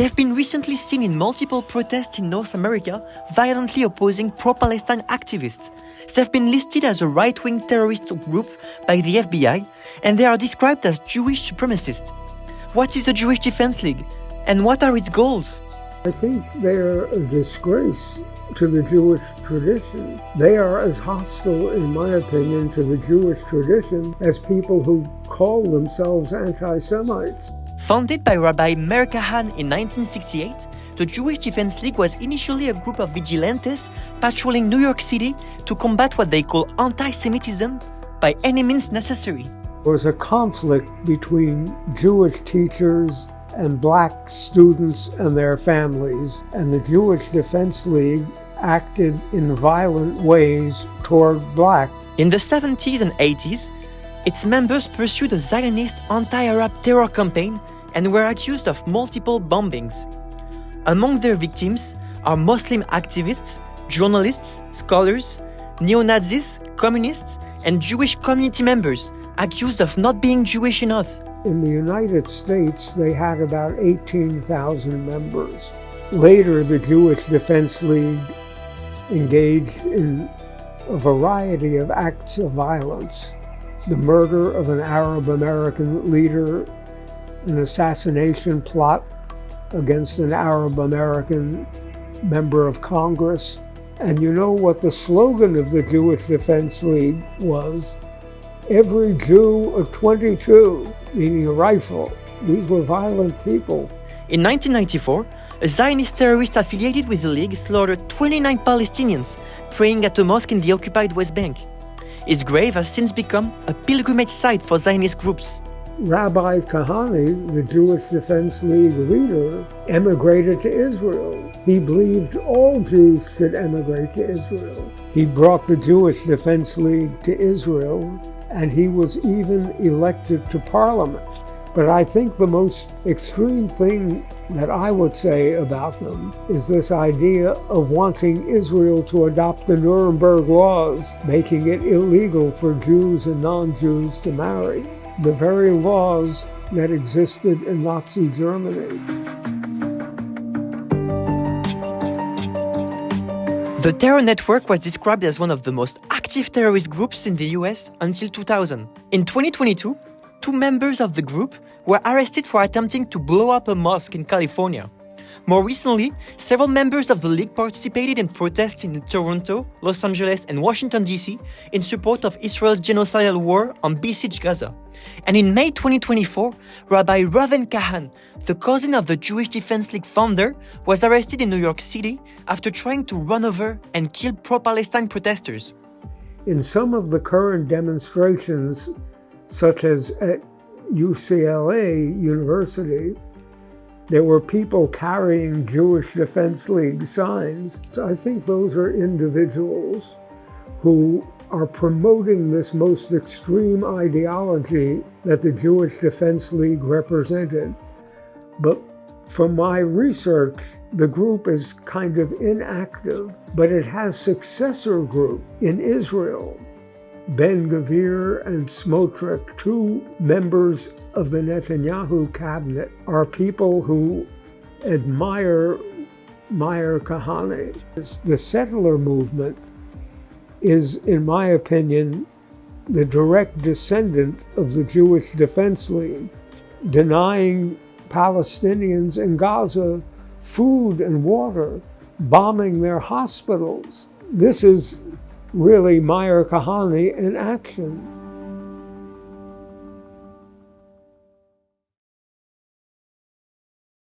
They have been recently seen in multiple protests in North America, violently opposing pro-Palestine activists. They have been listed as a right-wing terrorist group by the FBI, and they are described as Jewish supremacists. What is the Jewish Defense League, and what are its goals? I think they're a disgrace to the Jewish tradition. They are as hostile, in my opinion, to the Jewish tradition as people who call themselves anti-Semites. Founded by Rabbi Meir Kahan in 1968, the Jewish Defense League was initially a group of vigilantes patrolling New York City to combat what they call anti-Semitism by any means necessary. There was a conflict between Jewish teachers and black students and their families, and the Jewish Defense League acted in violent ways toward black. In the 70s and 80s, its members pursued a Zionist anti-Arab terror campaign and were accused of multiple bombings. Among their victims are Muslim activists, journalists, scholars, neo-Nazis, communists, and Jewish community members accused of not being Jewish enough. In the United States, they had about 18,000 members. Later, the Jewish Defense League engaged in a variety of acts of violence. The murder of an Arab American leader, an assassination plot against an Arab American member of Congress. And you know what the slogan of the Jewish Defense League was? Every Jew of 22, meaning a rifle. These were violent people. In 1994, a Zionist terrorist affiliated with the League slaughtered 29 Palestinians praying at a mosque in the occupied West Bank. His grave has since become a pilgrimage site for Zionist groups. Rabbi Kahane, the Jewish Defense League leader, emigrated to Israel. He believed all Jews should emigrate to Israel. He brought the Jewish Defense League to Israel, and he was even elected to parliament. But I think the most extreme thing that I would say about them is this idea of wanting Israel to adopt the Nuremberg laws, making it illegal for Jews and non-Jews to marry, the very laws that existed in Nazi Germany. The terror network was described as one of the most active terrorist groups in the US until 2000. In 2022, 2 members of the group were arrested for attempting to blow up a mosque in California. More recently, several members of the League participated in protests in Toronto, Los Angeles, and Washington, D.C. in support of Israel's genocidal war on besieged Gaza. And in May 2024, Rabbi Reuven Kahan, the cousin of the Jewish Defense League founder, was arrested in New York City after trying to run over and kill pro-Palestine protesters. In some of the current demonstrations, such as at UCLA University, there were people carrying Jewish Defense League signs. So I think those are individuals who are promoting this most extreme ideology that the Jewish Defense League represented. But from my research, the group is kind of inactive, but it has successor group in Israel. Ben-Gvir and Smotrich, 2 members of the Netanyahu cabinet, are people who admire Meir Kahane. The settler movement is, in my opinion, the direct descendant of the Jewish Defense League, denying Palestinians in Gaza food and water, bombing their hospitals. This is really Meir Kahane in action.